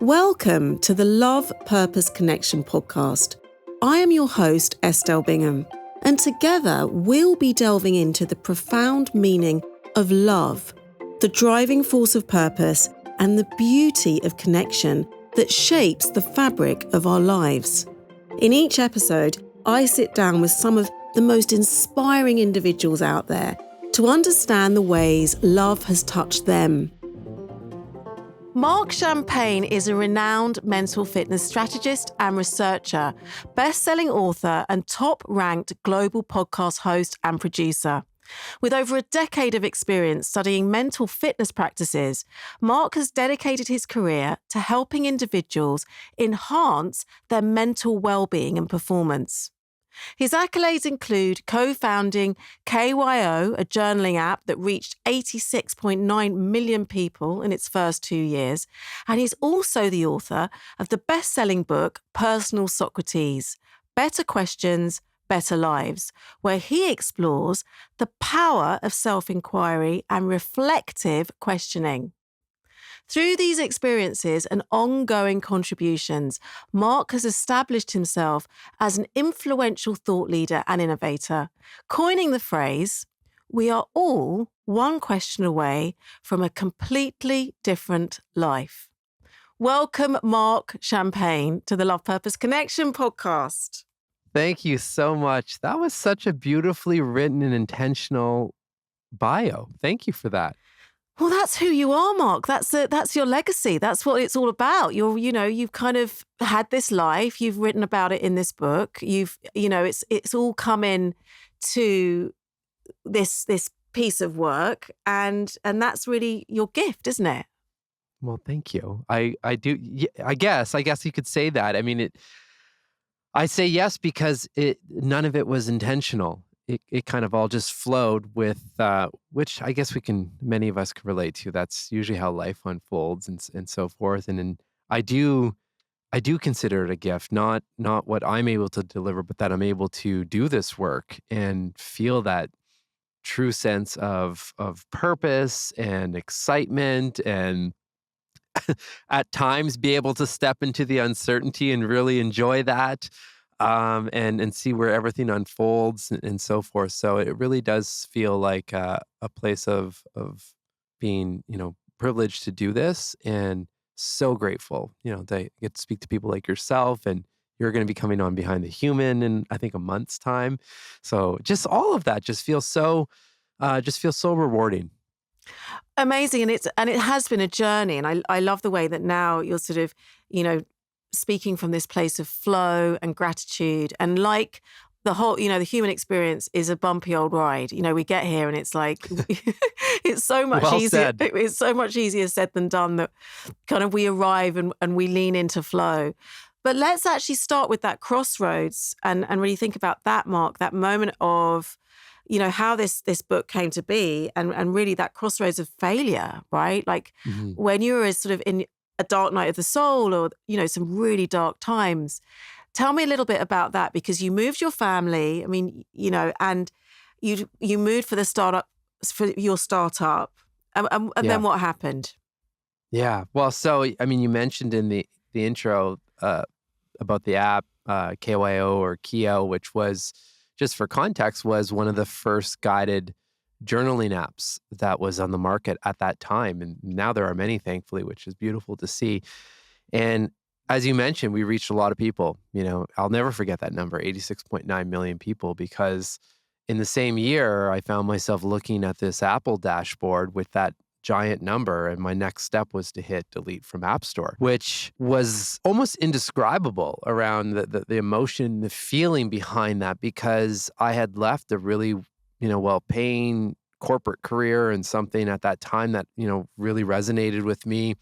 Welcome to the Love, Purpose, Connection podcast. I am your host, Estelle Bingham, and together we'll be delving into the profound meaning of love, the driving force of purpose, and the beauty of connection that shapes the fabric of our lives. In each episode, I sit down with some of the most inspiring individuals out there to understand the ways love has touched them. Marc Champagne is a renowned mental fitness strategist and researcher, best-selling author, and top-ranked global podcast host and producer. With over a decade of experience studying mental fitness practices, Marc has dedicated his career to helping individuals enhance their mental well-being and performance. His accolades include co-founding KYO, a journaling app that reached 86.9 million people in its first 2 years, and he's also the author of the best-selling book Personal Socrates, Better Questions, Better Lives, where he explores the power of self-inquiry and reflective questioning. Through these experiences and ongoing contributions, Marc has established himself as an influential thought leader and innovator, coining the phrase, "We are all one question away from a completely different life." Welcome, Marc Champagne, to the Love, Purpose, Connection podcast. Thank you so much. That was such a beautifully written and intentional bio. Thank you for that. Well, that's who you are, Marc. That's your legacy. That's what it's all about. You've kind of had this life. You've written about it in this book. It's all come in to this piece of work, and that's really your gift, isn't it? Well, thank you. I do. I guess you could say that. I mean, I say yes because none of it was intentional. It kind of all just flowed with, which I guess many of us can relate to. That's usually how life unfolds and so forth. And I do consider it a gift, not what I'm able to deliver, but that I'm able to do this work and feel that true sense of purpose and excitement, and at times be able to step into the uncertainty and really enjoy that. And see where everything unfolds and so forth. So it really does feel like a place of being, privileged to do this, and so grateful, to get to speak to people like yourself, and you're going to be coming on Behind the Human in, I think, a month's time. So just all of that just feels so rewarding. Amazing, and it has been a journey, and I love the way that now you're sort of, speaking from this place of flow and gratitude, and like the whole, the human experience is a bumpy old ride. We get here and it's like, it's so much Well easier. said. It's so much easier said than done, that kind of we arrive and we lean into flow. But let's actually start with that crossroads and really think about that, Marc, that moment of, how this book came to be, and really that crossroads of failure, right? Like when you were sort of in a dark night of the soul, or, some really dark times. Tell me a little bit about that, because you moved your family, and you moved for your startup. And then what happened? Yeah. Well, so, I mean, you mentioned in the intro about the app, KYO or Kyo, which was, just for context, was one of the first guided journaling apps that was on the market at that time. And now there are many, thankfully, which is beautiful to see. And as you mentioned, we reached a lot of people. I'll never forget that number, 86.9 million people, because in the same year, I found myself looking at this Apple dashboard with that giant number, and my next step was to hit delete from App Store, which was almost indescribable around the emotion, the feeling behind that, because I had left a really well-paying corporate career and something at that time that, really resonated with me.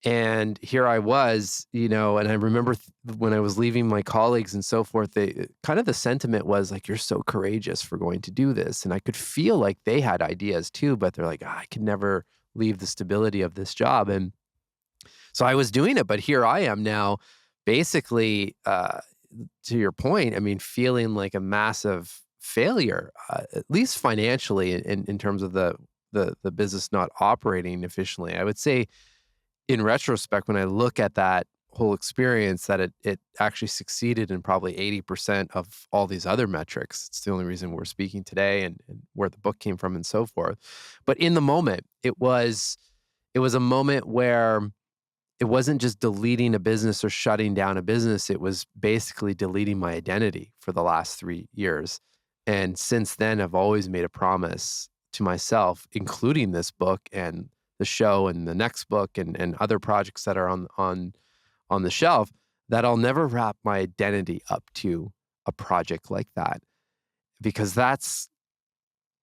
And here I was, and I remember when I was leaving my colleagues and so forth, the sentiment was like, "You're so courageous for going to do this." And I could feel like they had ideas too, but they're like, "I could never leave the stability of this job." And so I was doing it, but here I am now, basically, to your point, I mean, feeling like a massive failure, at least financially, in terms of the business not operating efficiently. I would say in retrospect, when I look at that whole experience, that it actually succeeded in probably 80% of all these other metrics. It's the only reason we're speaking today, and where the book came from and so forth. But in the moment, it was a moment where it wasn't just deleting a business or shutting down a business. It was basically deleting my identity for the last 3 years. And since then, I've always made a promise to myself, including this book and the show and the next book and other projects that are on the shelf, that I'll never wrap my identity up to a project like that, because that's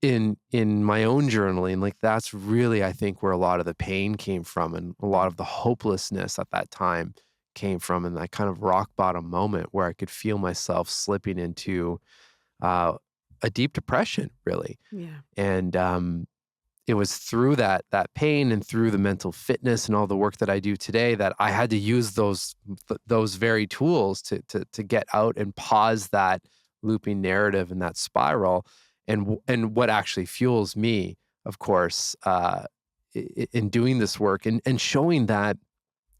in my own journaling, like, that's really, I think, where a lot of the pain came from, and a lot of the hopelessness at that time came from, and that kind of rock bottom moment where I could feel myself slipping into uh, a deep depression, really. Yeah. And it was through that pain and through the mental fitness and all the work that I do today that I had to use those very tools to get out and pause that looping narrative and that spiral. And what actually fuels me, of course, in doing this work and showing that,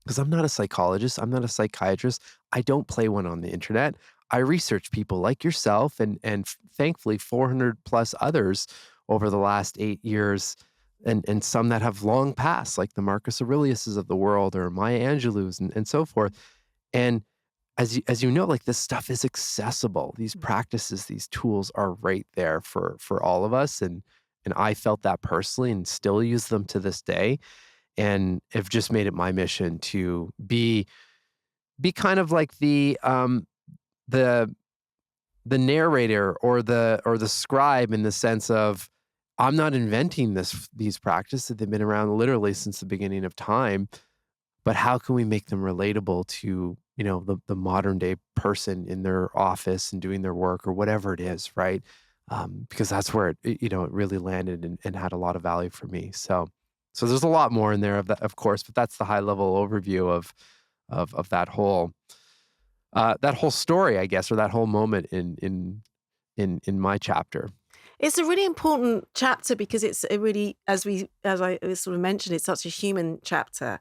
because I'm not a psychologist, I'm not a psychiatrist, I don't play one on the internet. I research people like yourself and thankfully 400 plus others over the last 8 years, and some that have long passed, like the Marcus Aureliuses of the world or Maya Angelou's and so forth. And as you know, like, this stuff is accessible. These practices, these tools are right there for all of us. And I felt that personally and still use them to this day. And have just made it my mission to be kind of like the the narrator or the scribe, in the sense of, I'm not inventing these practices. They've been around literally since the beginning of time, but how can we make them relatable to, the modern day person in their office and doing their work or whatever it is, right? Because that's where it really landed and had a lot of value for me. So there's a lot more in there of that, of course, but that's the high level overview of that whole story, I guess, or that whole moment in my chapter. It's a really important chapter because it's a really, as I sort of mentioned, it's such a human chapter.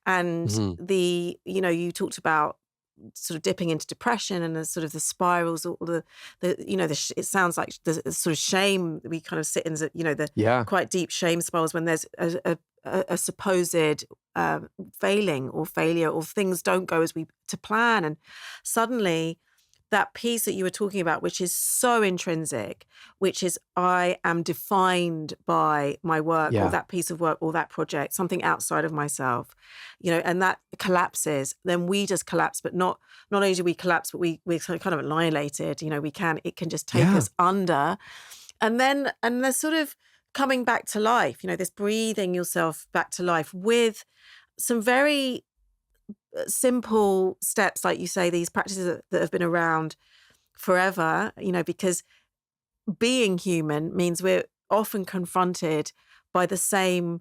And Mhm. you talked about sort of dipping into depression and the sort of the spirals, all it sounds like the sort of shame we kind of sit in, the Yeah. quite deep shame spirals when there's a supposed failing or failure, or things don't go as we to plan, and suddenly that piece that you were talking about, which is so intrinsic, which is I am defined by my work or Yeah. that piece of work or that project, something outside of myself, and that collapses, then we just collapse. But not only do we collapse, but we're kind of annihilated. It can just take Yeah. us under. And there's sort of coming back to life, this breathing yourself back to life with some very simple steps, like you say, these practices that have been around forever, because being human means we're often confronted by the same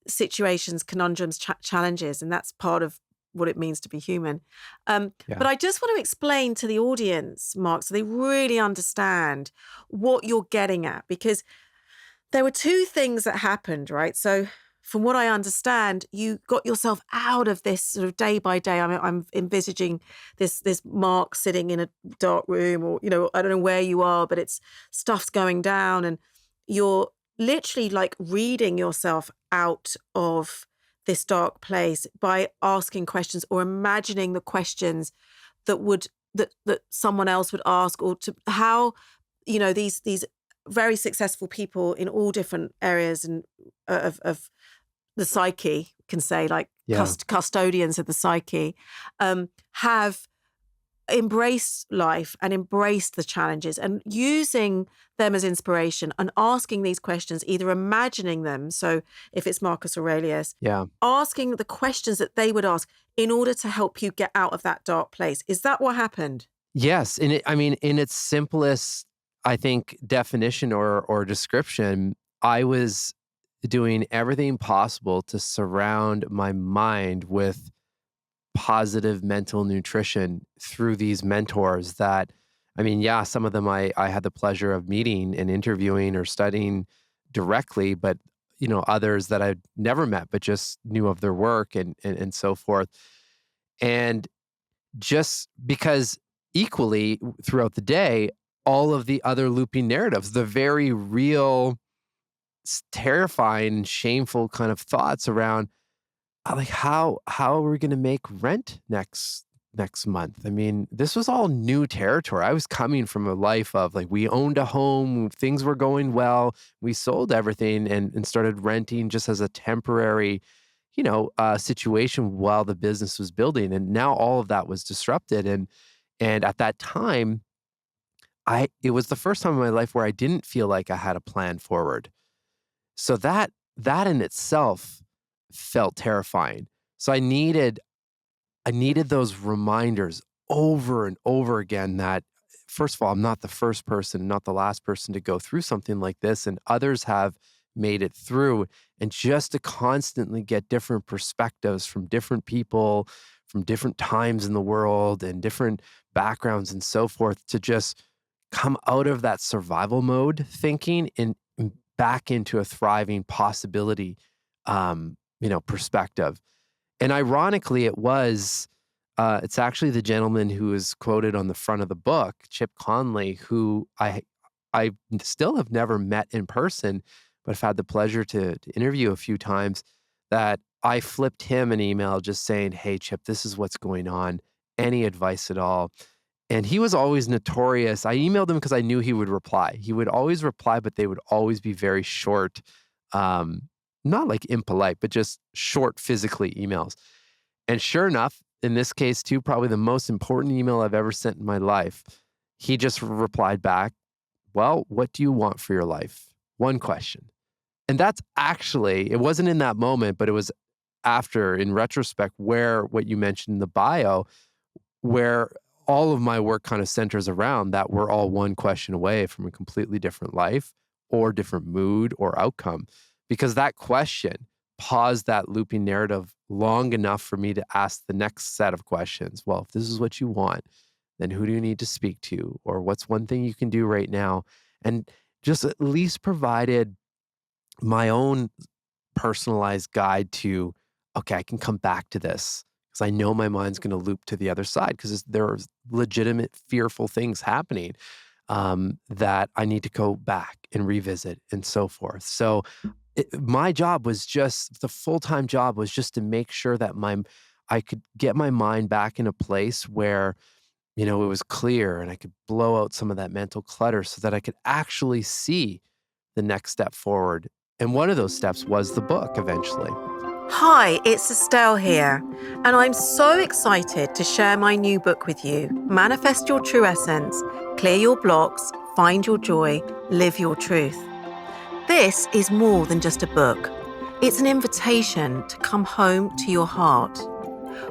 situations, conundrums, challenges, and that's part of what it means to be human. Yeah. But I just want to explain to the audience, Mark, so they really understand what you're getting at, because there were two things that happened, right? So from what I understand, you got yourself out of this sort of day by day. I mean, I'm envisaging this Mark sitting in a dark room, or I don't know where you are, but it's stuff's going down, and you're literally like reading yourself out of this dark place by asking questions or imagining the questions that someone else would ask, or to how these very successful people in all different areas and of the psyche, can say, like Yeah. custodians of the psyche, have embraced life and embraced the challenges, and using them as inspiration and asking these questions, either imagining them. So if it's Marcus Aurelius, Yeah. asking the questions that they would ask in order to help you get out of that dark place. Is that what happened? Yes, I mean, in its simplest, I think, definition or description, I was doing everything possible to surround my mind with positive mental nutrition through these mentors that, I mean, yeah, some of them I had the pleasure of meeting and interviewing or studying directly, but others that I'd never met, but just knew of their work and so forth. And just because equally throughout the day, all of the other looping narratives, the very real, terrifying, shameful kind of thoughts around like how are we going to make rent next month? I mean, this was all new territory. I was coming from a life of like we owned a home, things were going well, we sold everything and started renting just as a temporary, situation while the business was building. And now all of that was disrupted. And at that time, it was the first time in my life where I didn't feel like I had a plan forward. So that in itself felt terrifying. So I needed those reminders over and over again that, first of all, I'm not the first person, not the last person to go through something like this, and others have made it through. And just to constantly get different perspectives from different people, from different times in the world and different backgrounds and so forth, to just come out of that survival mode thinking and back into a thriving possibility, perspective. And ironically, it's actually the gentleman who is quoted on the front of the book, Chip Conley, who I still have never met in person, but I've had the pleasure to interview a few times, that I flipped him an email just saying, "Hey, Chip, this is what's going on. Any advice at all?" And he was always notorious. I emailed him because I knew he would reply. He would always reply, but they would always be very short, um, not like impolite, but just short physically emails. And sure enough, in this case too, probably the most important email I've ever sent in my life, he just replied back, "Well, what do you want for your life? One question." And that's actually, it wasn't in that moment, but it was after, in retrospect, where what you mentioned in the bio, where all of my work kind of centers around that we're all one question away from a completely different life or different mood or outcome. Because that question paused that looping narrative long enough for me to ask the next set of questions. Well, if this is what you want, then who do you need to speak to? Or what's one thing you can do right now? And just at least provided my own personalized guide to, okay, I can come back to this because I know my mind's going to loop to the other side because there are legitimate fearful things happening, that I need to go back and revisit and so forth. So my job was just, the full-time job was just to make sure that I could get my mind back in a place where, it was clear and I could blow out some of that mental clutter so that I could actually see the next step forward. And one of those steps was the book eventually. Hi, it's Estelle here, and I'm so excited to share my new book with you, Manifest Your True Essence, Clear Your Blocks, Find Your Joy, Live Your Truth. This is more than just a book. It's an invitation to come home to your heart.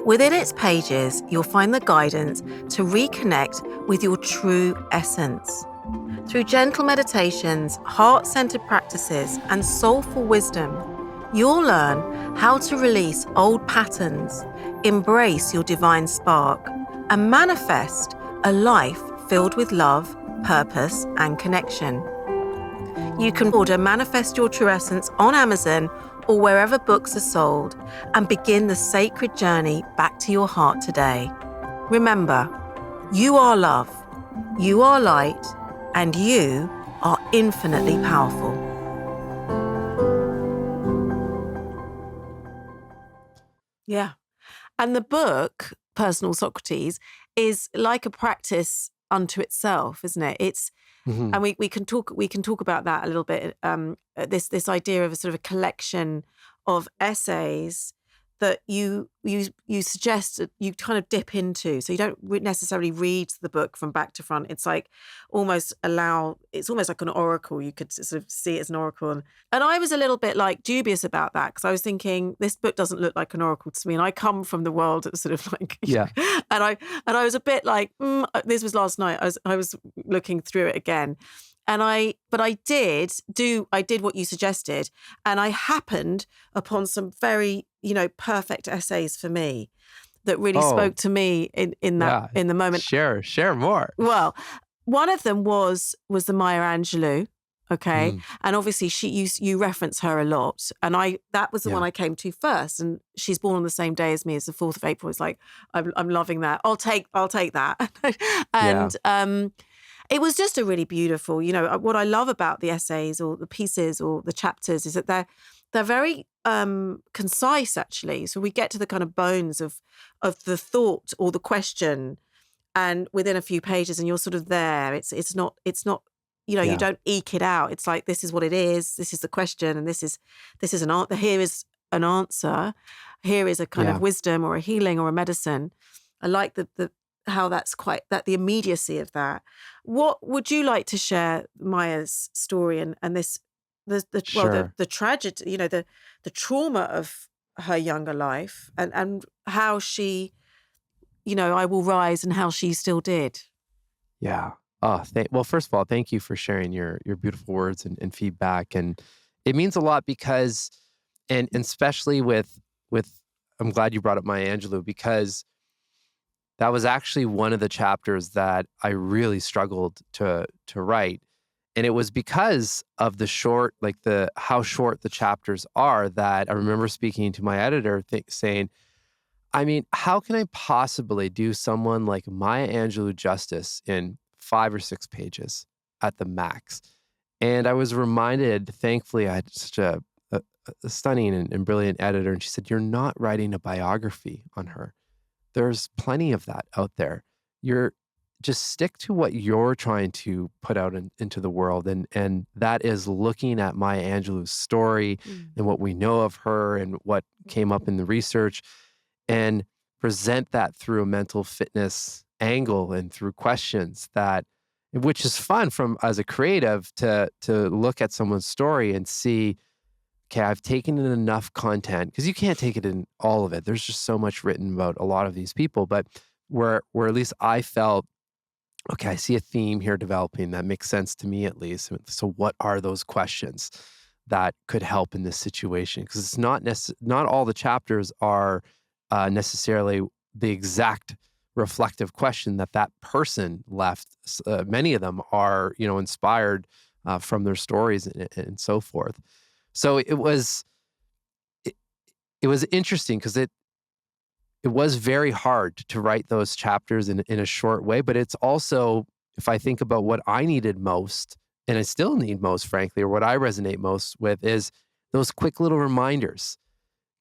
Within its pages, you'll find the guidance to reconnect with your true essence. Through gentle meditations, heart-centered practices, and soulful wisdom, you'll learn how to release old patterns, embrace your divine spark, and manifest a life filled with love, purpose, and connection. You can order Manifest Your True Essence on Amazon or wherever books are sold and begin the sacred journey back to your heart today. Remember, you are love, you are light, and you are infinitely powerful. Yeah. And the book, Personal Socrates, is like a practice unto itself, isn't it? Mhm. And we can talk about that a little bit. This idea of a sort of a collection of essays that you suggest that you kind of dip into, so you don't necessarily read the book from back to front. It's like it's almost like an oracle. You could sort of see it as an oracle, and I was a little bit like dubious about that because I was thinking this book doesn't look like an oracle to me, and I come from the world that's sort of like Yeah. and I was a bit like this was last night. I was looking through it again. I did what you suggested, and I happened upon some very, perfect essays for me that really Oh, spoke to me in yeah. the moment. Share more. Well, one of them was the Maya Angelou. Okay. Mm. And obviously you reference her a lot. And that was the one Yeah. I came to first. And she's born on the same day as me, as the 4th of April. It's like, I'm loving that. I'll take that. Yeah. And it was just a really beautiful, what I love about the essays or the pieces or the chapters is that they're very concise, actually. So we get to the kind of bones of the thought or the question, and within a few pages, and you're sort of there. It's not you Yeah. don't eke it out. It's like, this is what it is. This is the question, and this is an answer. Here is an answer. Here is a kind Yeah. of wisdom or a healing or a medicine. I like the how that's the immediacy of that. What would you like to share Maya's story and this Sure. the tragedy, the trauma of her younger life, and how she, I will rise, and how she still did. Yeah. Oh, well, first of all, thank you for sharing your beautiful words and feedback. And it means a lot because, and especially with, I'm glad you brought up Maya Angelou, because that was actually one of the chapters that I really struggled to write. And it was because of how short the chapters are, that I remember speaking to my editor saying, I mean, how can I possibly do someone like Maya Angelou justice in 5 or 6 pages at the max? And I was reminded, thankfully, I had such a stunning and brilliant editor, and she said, "You're not writing a biography on her. There's plenty of that out there. You're Just stick to what you're trying to put out into the world, and that is looking at Maya Angelou's story Mm. and what we know of her and what came up in the research, and present that through a mental fitness angle and through questions which is fun from as a creative to look at someone's story and see, okay, I've taken in enough content, because you can't take it in all of it. There's just so much written about a lot of these people, but where at least I felt, okay, I see a theme here developing that makes sense to me, at least. So what are those questions that could help in this situation? Because it's not all the chapters are necessarily the exact reflective question that person left. Many of them are, inspired from their stories and so forth. So it, it was interesting because it was very hard to write those chapters in a short way, but it's also, if I think about what I needed most, and I still need most, frankly, or what I resonate most with, is those quick little reminders.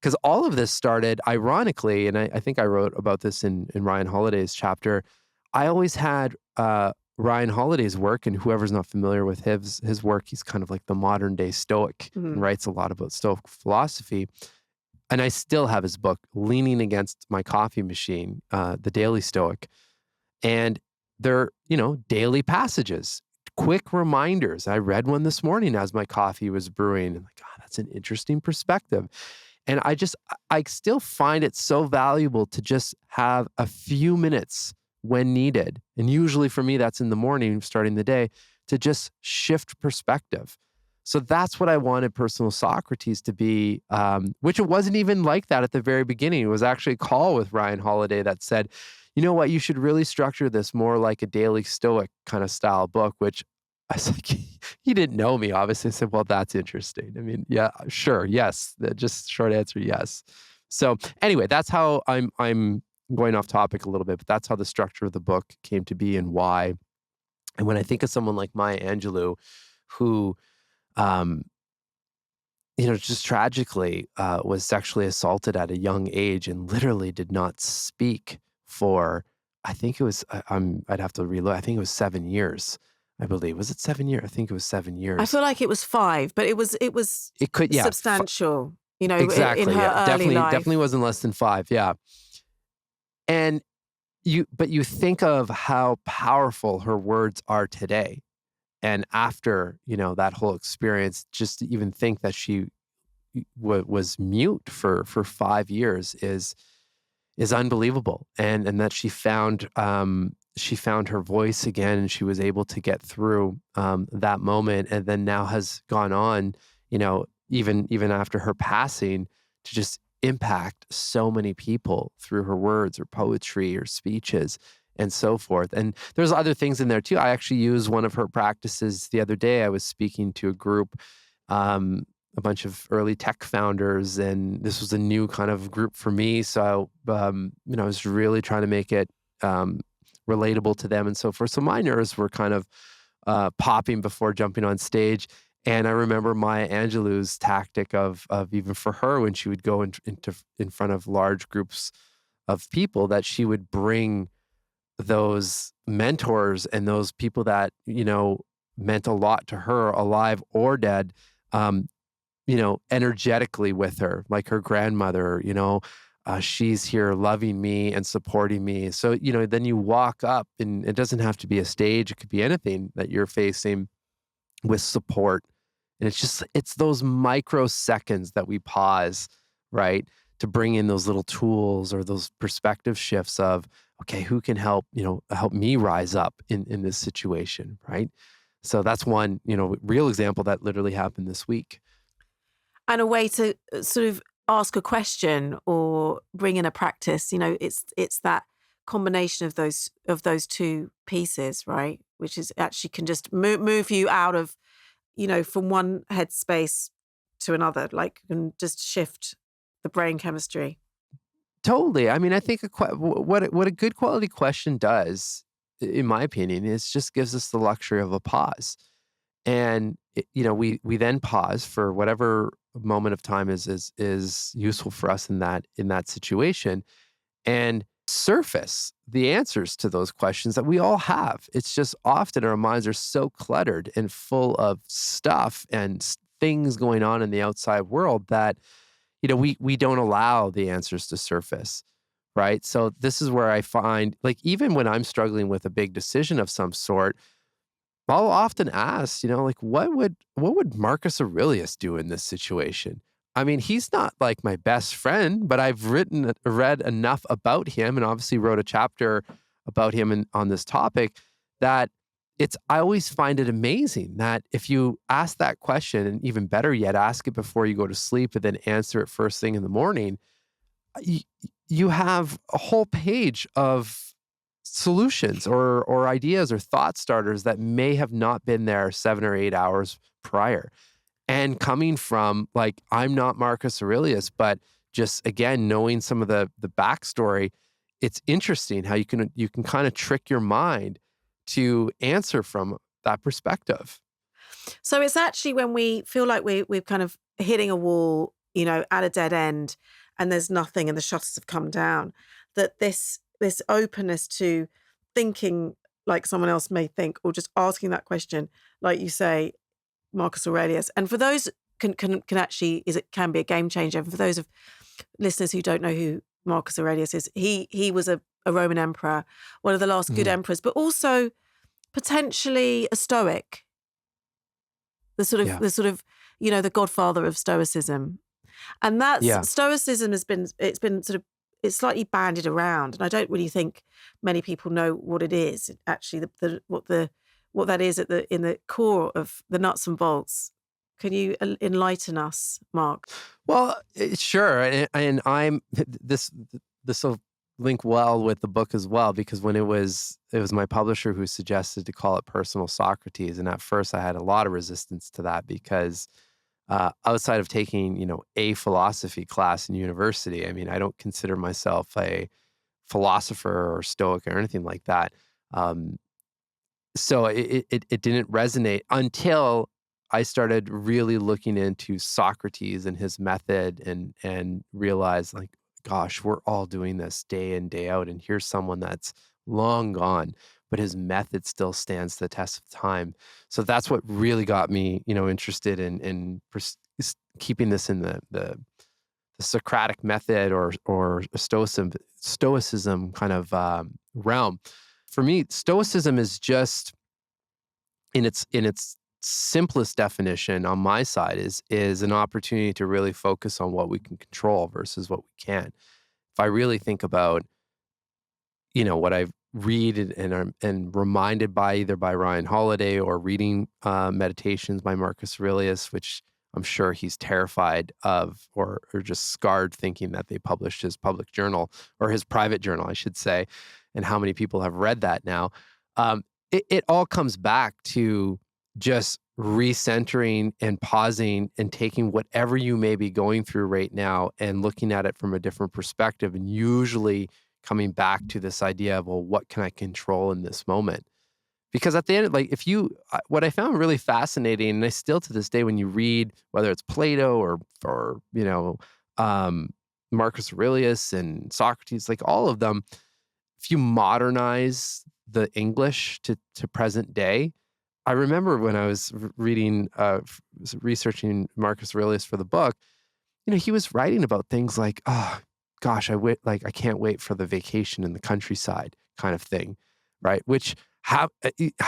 Because all of this started, ironically, and I think I wrote about this in Ryan Holiday's chapter. I always had Ryan Holiday's work, and whoever's not familiar with his work, he's kind of like the modern day Stoic and Mhm. writes a lot about Stoic philosophy. And I still have his book leaning against my coffee machine, The Daily Stoic. And they're, daily passages, quick reminders. I read one this morning as my coffee was brewing. And like, God, that's an interesting perspective. And I still find it so valuable to just have a few minutes when needed. And usually for me, that's in the morning, starting the day, to just shift perspective. So that's what I wanted Personal Socrates to be, which it wasn't even like that at the very beginning. It was actually a call with Ryan Holiday that said, you know what, you should really structure this more like a daily Stoic kind of style book, which I was like, he didn't know me, obviously. I said, well, that's interesting. I mean, yeah, sure. Yes. Just short answer. Yes. So anyway, that's how I'm going off topic a little bit, but that's how the structure of the book came to be and why. And when I think of someone like Maya Angelou, who, um, just tragically was sexually assaulted at a young age and literally did not speak for, I think it was, I'd have to reload. I think it was 7 years, I believe. Was it 7 years? I think it was 7 years. I feel like it was 5, but it was It could, yeah, substantial, in exactly. Yeah, her early definitely life. wasn't less than 5. Yeah. And but you think of how powerful her words are today. And after, that whole experience, just to even think that she was mute for 5 years is unbelievable, and that she found her voice again, and she was able to get through that moment, and then now has gone on, even after her passing, to just impact so many people through her words or poetry or speeches. and so forth. And there's other things in there too. I actually used one of her practices the other day. I was speaking to a group, a bunch of early tech founders, and this was a new kind of group for me. So, I was really trying to make it relatable to them and so forth. So my nerves were kind of popping before jumping on stage. And I remember Maya Angelou's tactic of even for her when she would go in front of large groups of people, that she would bring those mentors and those people that meant a lot to her, alive or dead, um, energetically with her, like her grandmother. She's here loving me and supporting me. So then you walk up, and it doesn't have to be a stage; it could be anything that you're facing, with support. And it's those microseconds that we pause, right? To bring in those little tools or those perspective shifts of, okay, who can help me rise up in this situation, right? So that's one, real example that literally happened this week. And a way to sort of ask a question or bring in a practice, it's that combination of those two pieces, right? Which is actually can just move you out of, from one headspace to another, like can just shift the brain chemistry. Totally. I mean, I think what a good quality question does, in my opinion, is just gives us the luxury of a pause. And we then pause for whatever moment of time is useful for us in that situation, and surface the answers to those questions that we all have. It's just often our minds are so cluttered and full of stuff and things going on in the outside world that we don't allow the answers to surface, right? So this is where I find, like, even when I'm struggling with a big decision of some sort, I'll often ask, like, what would Marcus Aurelius do in this situation? I mean, he's not like my best friend, but I've read enough about him, and obviously wrote a chapter about him on this topic, that I always find it amazing that if you ask that question, and even better yet, ask it before you go to sleep and then answer it first thing in the morning, you, you have a whole page of solutions or ideas or thought starters that may have not been there 7 or 8 hours prior. And coming from, like, I'm not Marcus Aurelius, but just again knowing some of the backstory, it's interesting how you can kind of trick your mind to answer from that perspective. So it's actually when we feel like we're kind of hitting a wall, at a dead end, and there's nothing, and the shutters have come down, that this openness to thinking like someone else may think, or just asking that question, like you say, Marcus Aurelius. And for those can actually it can be a game changer. And for those of listeners who don't know who Marcus Aurelius is, he was a Roman emperor, one of the last good Mhm. emperors, but also potentially a Stoic, Yeah. the godfather of Stoicism. And that's Yeah. Stoicism it's been sort of, it's slightly bandied around, and I don't really think many people know what it is actually, what that is in the core of the nuts and bolts. Can you enlighten us, Mark? Well, sure, and this will link well with the book as well, because when it was my publisher who suggested to call it Personal Socrates, and at first I had a lot of resistance to that because outside of taking a philosophy class in university, I mean, I don't consider myself a philosopher or stoic or anything like that. Um, so it didn't resonate until I started really looking into Socrates and his method, and realized, like, gosh, we're all doing this day in, day out, and here's someone that's long gone, but his method still stands the test of time. So that's what really got me, interested in keeping this in the Socratic method, or stoicism kind of realm. For me, stoicism is just, in its simplest definition on my side, is an opportunity to really focus on what we can control versus what we can't. If I really think about, what I read, and am reminded by, either by Ryan Holiday, or reading Meditations by Marcus Aurelius, which I'm sure he's terrified of, or just scarred thinking that they published his public journal, or his private journal, I should say. and how many people have read that now. It all comes back to just recentering and pausing and taking whatever you may be going through right now and looking at it from a different perspective, and usually coming back to this idea of, well, what can I control in this moment? Because at the end, like if you, what I found really fascinating, and I still to this day, when you read whether it's Plato or um, Marcus Aurelius and Socrates, like all of them, if you modernize the English to present day, I remember when I was reading, researching Marcus Aurelius for the book, he was writing about things like, oh gosh, I can't wait for the vacation in the countryside kind of thing, right? Which how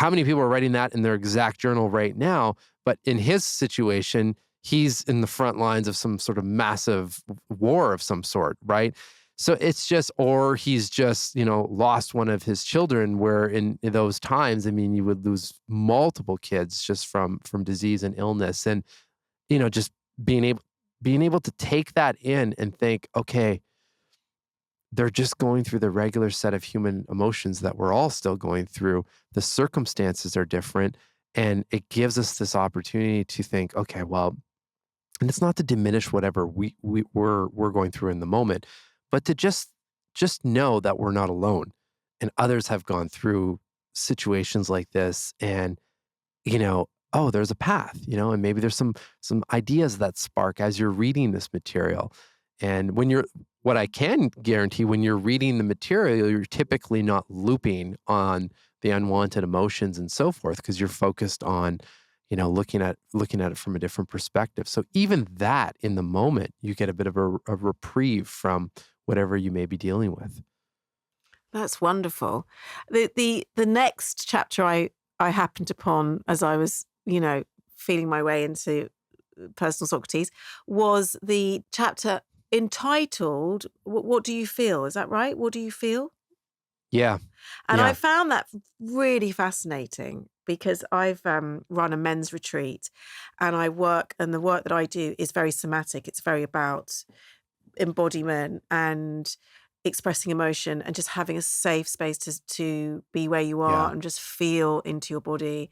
many people are writing that in their exact journal right now? But in his situation, he's in the front lines of some sort of massive war of some sort, right? So it's just, or he's just, lost one of his children. Where in those times, I mean, you would lose multiple kids just from disease and illness, and just being able being able to take that in and think, okay, they're just going through the regular set of human emotions that we're all still going through. The circumstances are different. And it gives us this opportunity to think, okay, well, and it's not to diminish whatever we're going through in the moment, but to just know that we're not alone, and others have gone through situations like this. And oh, there's a path, and maybe there's some ideas that spark as you're reading this material. And what I can guarantee, when you're reading the material, you're typically not looping on the unwanted emotions and so forth, because you're focused on, looking at it from a different perspective. So even that, in the moment, you get a bit of a reprieve from whatever you may be dealing with. That's wonderful. The next chapter I happened upon as I was, feeling my way into Personal Socrates was the chapter entitled What Do You Feel? Is that right? What do you feel? Yeah. And I Yeah. found that really fascinating because I've run a men's retreat, and the work that I do is very somatic. It's very about embodiment and expressing emotion and just having a safe space to be where you are Yeah. and just feel into your body.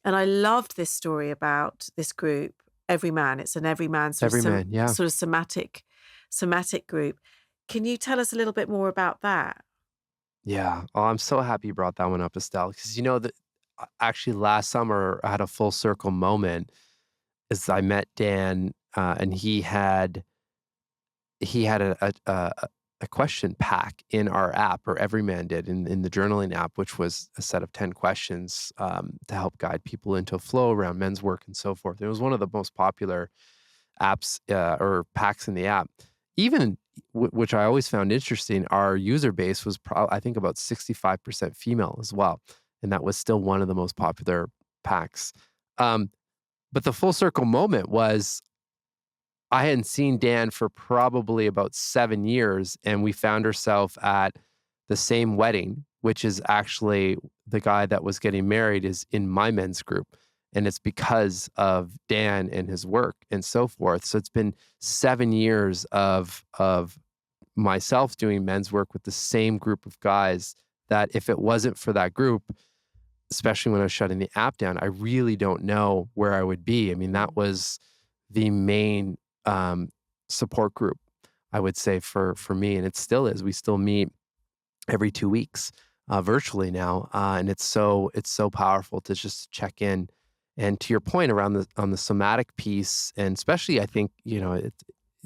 And I loved this story about this group, Everyman. It's an Everyman Every man. Yeah. sort of somatic group. Can you tell us a little bit more about that? Yeah. Oh, I'm so happy you brought that one up, Estelle, because that actually last summer I had a full circle moment as I met Dan, and he had a question pack in our app, or Everyman did in the journaling app, which was a set of 10 questions, to help guide people into a flow around men's work and so forth. It was one of the most popular apps, or packs in the app. Even which I always found interesting, our user base was I think about 65% female as well, and that was still one of the most popular packs. Um, but the full circle moment was, I hadn't seen Dan for probably about 7 years, and we found ourselves at the same wedding, which is actually the guy that was getting married is in my men's group, and it's because of Dan and his work and so forth. So it's been 7 years of myself doing men's work with the same group of guys, that if it wasn't for that group, especially when I was shutting the app down, I really don't know where I would be. I mean, that was the main, um, support group, I would say, for me, and it still is. We still meet every 2 weeks, virtually now, and it's so powerful to just check in. And to your point around the somatic piece, and especially I think,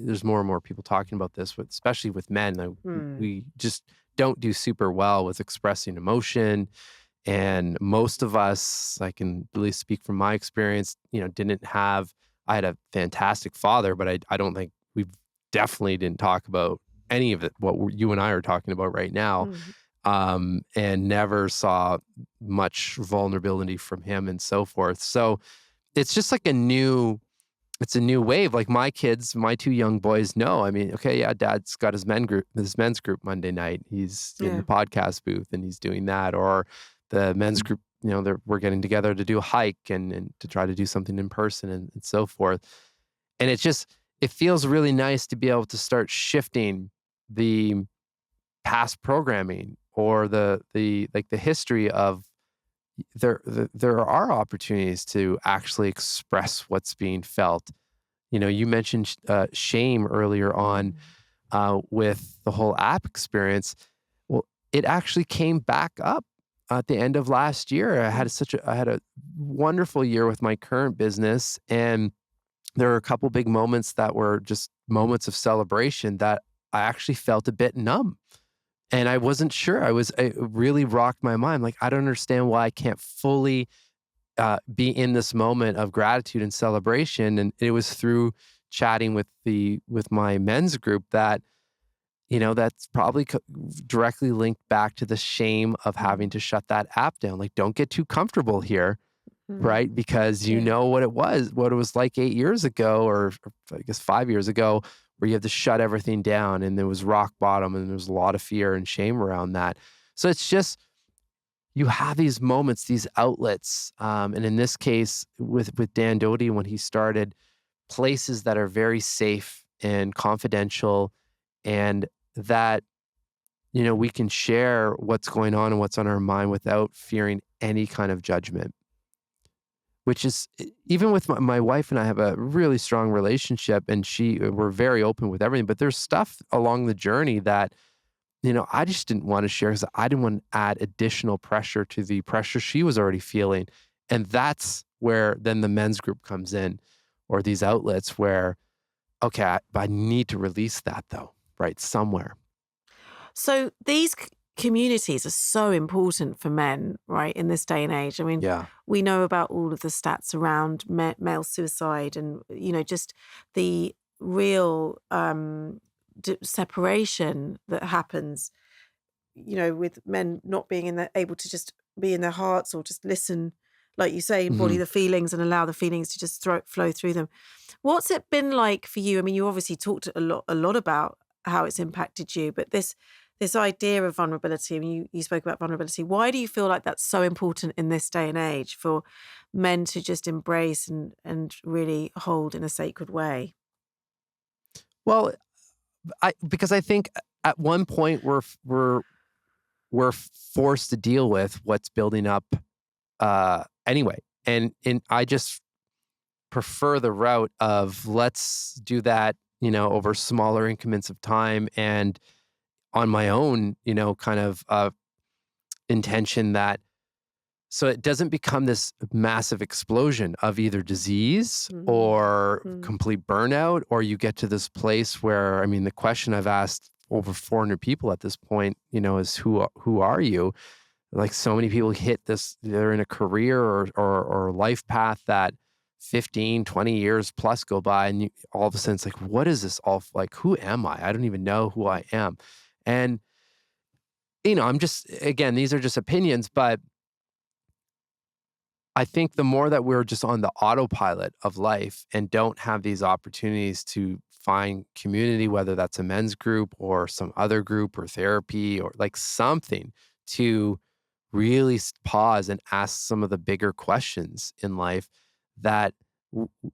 there's more and more people talking about this, especially with men. Hmm. We just don't do super well with expressing emotion, and most of us, I can really speak from my experience, didn't have. I had a fantastic father, but I don't think we definitely didn't talk about any of it, what you and I are talking about right now, Mm. and never saw much vulnerability from him and so forth. So it's just like it's a new wave. Like my kids, my two young boys know. I mean, okay, yeah, dad's got his men's group Monday night. He's in Yeah. the podcast booth and he's doing that. Or the men's group, we're getting together to do a hike and to try to do something in person and so forth. And it feels really nice to be able to start shifting the past programming or the history of there are opportunities to actually express what's being felt. You mentioned shame earlier on Mm. with the whole app experience. Well, it actually came back up at the end of last year. Mm. I had a wonderful year with my current business, and there were a couple big moments that were just moments of celebration that I actually felt a bit numb. And I wasn't sure. It really rocked my mind. Like, I don't understand why I can't fully be in this moment of gratitude and celebration. And it was through chatting with my men's group that that's probably directly linked back to the shame of having Mm. to shut that app down. Like, don't get too comfortable here, Mm. right? Because you Yeah. know what it was like 8 years ago, or I guess 5 years ago, where you had to shut everything down, and there was rock bottom, and there was a lot of fear and shame around that. So it's just you have these moments, these outlets, and in this case, with Dan Doty, when he started places that are very safe and confidential, and that we can share what's going on and what's on our mind without fearing any kind of judgment. Which is even with my wife and I have a really strong relationship, and we're very open with everything. But there's stuff along the journey that I just didn't want to share because I didn't want to add additional pressure to the pressure she was already feeling. And that's where then the men's group comes in, or these outlets where, okay, I need to release that though, right? Somewhere. So these communities are so important for men, right, in this day and age. I mean, Yeah. we know about all of the stats around male suicide and, just the real separation that happens, with men not being able to just be in their hearts or just listen, like you say, embody Hmm. the feelings and allow the feelings to just flow through them. What's it been like for you? I mean, you obviously talked a lot about how it's impacted you, but this idea of vulnerability, I mean, you spoke about vulnerability. Why do you feel like that's so important in this day and age for men to just embrace and really hold in a sacred way? Well, because I think at one point we're forced to deal with what's building up anyway. And I just prefer the route of let's do that, over smaller increments of time and on my own, kind of intention that so it doesn't become this massive explosion of either disease Mm, or mm, complete burnout, or you get to this place where, I mean, the question I've asked over 400 people at this point, is who are you? Like, so many people hit this, they're in a career or life path that 15, 20 years plus go by, and all of a sudden it's like, what is this all like? Who am I? I don't even know who I am. And, I'm just, again, these are just opinions, but I think the more that we're just on the autopilot of life and don't have these opportunities to find community, whether that's a men's group or some other group or therapy or like something to really pause and ask some of the bigger questions in life, that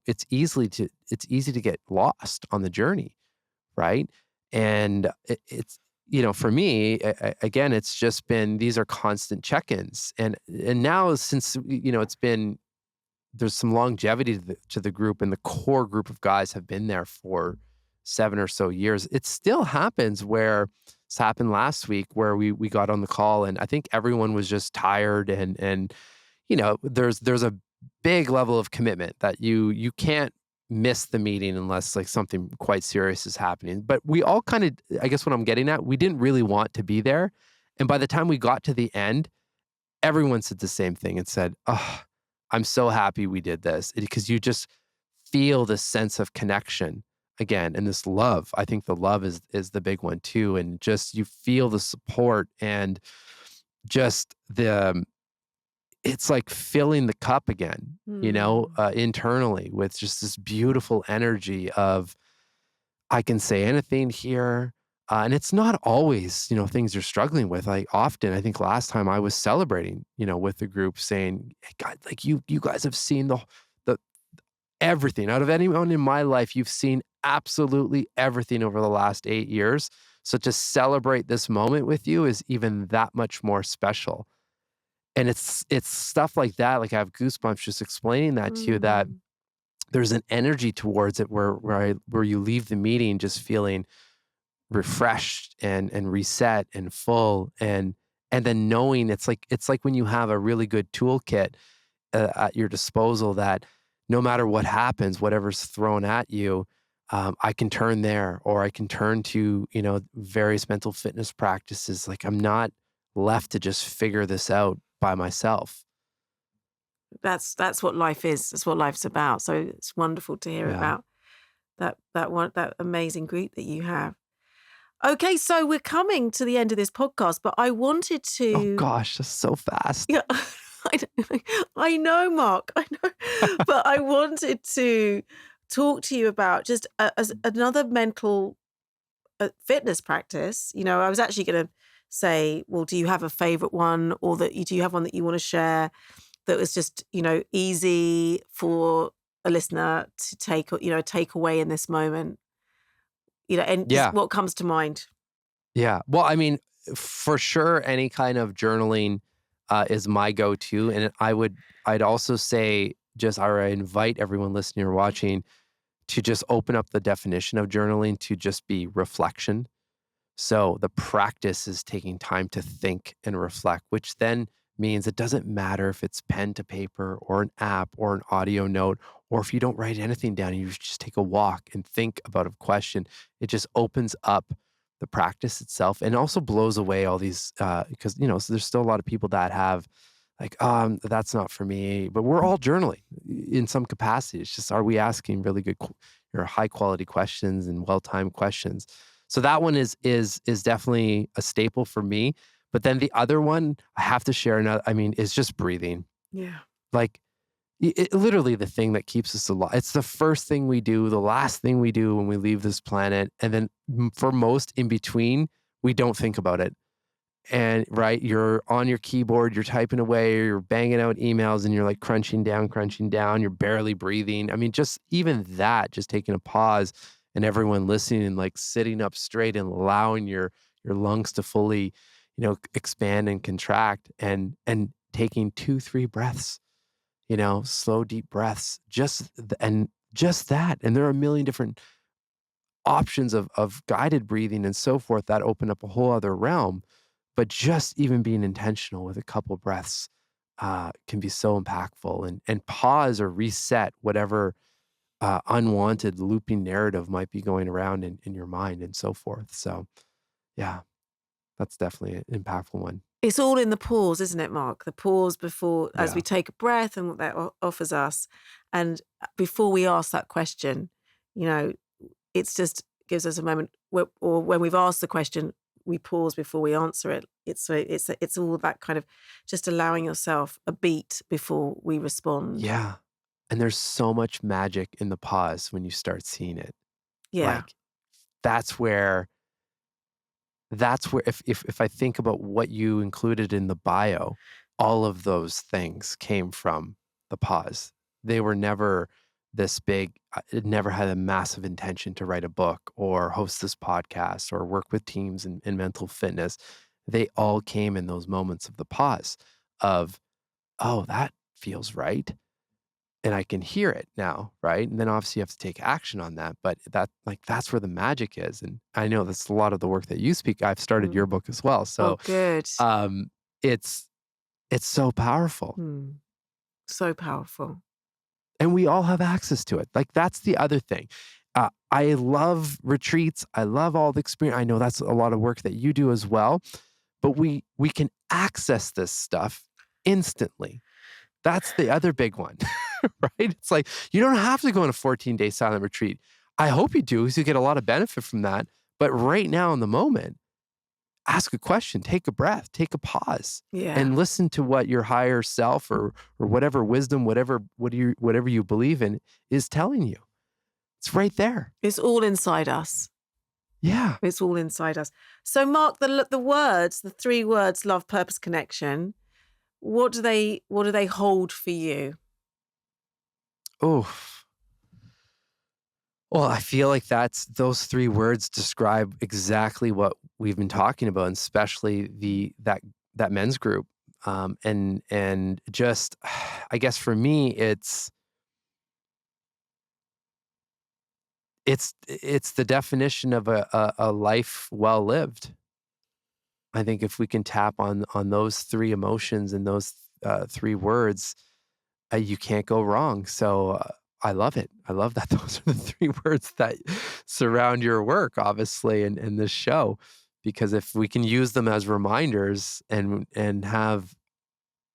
it's easy to get lost on the journey, right? And for me, again, it's just been these are constant check-ins, and now since it's been there's some longevity to the group, and the core group of guys have been there for 7 or so years. It still happens where it's happened last week where we got on the call, and I think everyone was just tired, and there's a big level of commitment that you can't miss the meeting unless like something quite serious is happening. But we all kind of, I guess what I'm getting at, we didn't really want to be there. And by the time we got to the end, everyone said the same thing and said, "Oh, I'm so happy we did this," because you just feel this sense of connection again, and this love. I think the love is the big one too, and just you feel the support and just it's like filling the cup again, mm, internally with just this beautiful energy of I can say anything here. And it's not always, things you're struggling with. Like often, I think last time I was celebrating, with the group saying, hey, God, like you guys have seen the everything. Out of anyone in my life, you've seen absolutely everything over the last 8 years. So to celebrate this moment with you is even that much more special. And it's stuff like that. Like I have goosebumps just explaining that to you, that Mm. there's an energy towards it where you leave the meeting just feeling refreshed and reset and full, and then knowing it's like when you have a really good toolkit at your disposal, that no matter what happens, whatever's thrown at you, I can turn there, or I can turn to, various mental fitness practices. Like I'm not left to just figure this out by myself. That's what life is. That's what life's about. So it's wonderful to hear Yeah. about that amazing group that you have. Okay, so we're coming to the end of this podcast, but I wanted Oh to. gosh, that's so fast. Yeah, I know, Mark, I know. But I wanted to talk to you about just as another mental fitness practice. I was actually going to say, well, do you have a favorite one, or do you have one that you want to share that was just, easy for a listener to take away in this moment? And just Yeah. what comes to mind? Yeah. Well, I mean, for sure, any kind of journaling is my go-to, and I'd also say, or I invite everyone listening or watching to just open up the definition of journaling to just be reflection. So the practice is taking time to think and reflect, which then means it doesn't matter if it's pen to paper or an app or an audio note, or if you don't write anything down, you just take a walk and think about a question. It just opens up the practice itself, and also blows away all these, because, so there's still a lot of people that have like, that's not for me, but we're all journaling in some capacity. It's just, are we asking really good, high quality questions and well-timed questions? So that one is definitely a staple for me. But then the other one I have to share, another, I mean, is just breathing. Yeah. Like literally the thing that keeps us alive. It's the first thing we do, the last thing we do when we leave this planet. And then for most in between, we don't think about it. And right, you're on your keyboard, you're typing away, or you're banging out emails, and you're like crunching down, you're barely breathing. I mean, just even that, just taking a pause, and everyone listening and like sitting up straight and allowing your lungs to fully, expand and contract, and taking 2, 3 breaths, slow, deep breaths, and just that. And there are a million different options of guided breathing and so forth that open up a whole other realm. But just even being intentional with a couple breaths can be so impactful, and pause or reset whatever unwanted looping narrative might be going around in your mind and so forth. So yeah, that's definitely an impactful one. It's all in the pause, isn't it, Mark? The pause before, as we Yeah. take a breath and what that offers us. And before we ask that question, you know, it's just gives us a moment or when we've asked the question, we pause before we answer it. It's all that kind of just allowing yourself a beat before we respond. Yeah. And there's so much magic in the pause when you start seeing it. Yeah. Like that's where if I think about what you included in the bio, all of those things came from the pause. They were never this big. It never had a massive intention to write a book or host this podcast or work with teams in mental fitness. They all came in those moments of the pause of, oh, that feels right. And I can hear it now, right? And then obviously you have to take action on that, but that's where the magic is, and I know that's a lot of the work that you speak. I've started your Mm. book as well, Oh, so, good. um, it's it's so powerful, Mm. So powerful. and we all have access to it. Like, that's the other thing. I love retreats, I love all the experience. I know that's a lot of work that you do as well, but we can access this stuff instantly. That's the other big one, right? It's like, you don't have to go on a 14-day silent retreat. I hope you do, because you get a lot of benefit from that. But right now in the moment, ask a question, take a breath, take a pause, Yeah. and listen to what your higher self or whatever wisdom, whatever you believe in is telling you. It's right there. It's all inside us. Yeah. It's all inside us. So, Mark, the 3 words, love, purpose, connection, what do they hold for you? Oof. Well, I feel like those three words describe exactly what we've been talking about, and especially that men's group. And just, I guess for me, it's the definition of a life well lived. I think if we can tap on those three emotions and those three words, you can't go wrong. So I love it. I love that those are the three words that surround your work, obviously, and this show, because if we can use them as reminders and have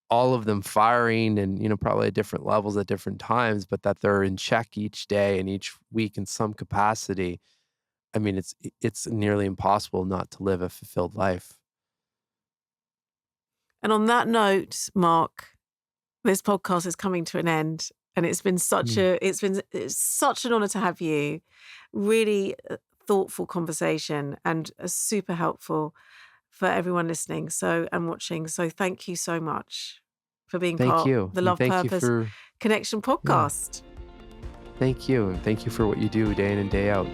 all of them firing and probably at different levels at different times, but that they're in check each day and each week in some capacity. I mean, it's nearly impossible not to live a fulfilled life. And on that note, Marc, this podcast is coming to an end, and it's been such an honor to have you. Really thoughtful conversation and super helpful for everyone listening and watching. So thank you so much for being Thank part you. of the And Love thank you Purpose for Connection yeah. podcast. Thank you. And thank you for what you do day in and day out.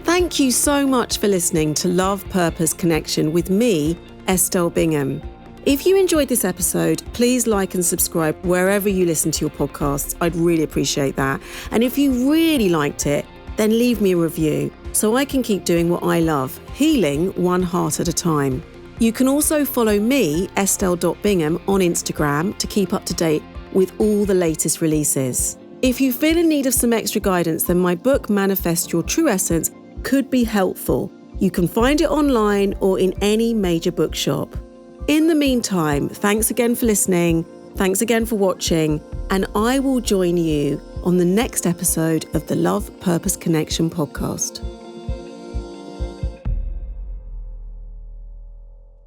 Thank you so much for listening to Love Purpose Connection with me, Estelle Bingham. If you enjoyed this episode, please like and subscribe wherever you listen to your podcasts. I'd really appreciate that. And if you really liked it, then leave me a review so I can keep doing what I love, healing one heart at a time. You can also follow me, Estelle.Bingham, on Instagram to keep up to date with all the latest releases. If you feel in need of some extra guidance, then my book, Manifest Your True Essence, could be helpful. You can find it online or in any major bookshop. In the meantime, thanks again for listening, thanks again for watching, and I will join you on the next episode of the Love Purpose Connection podcast.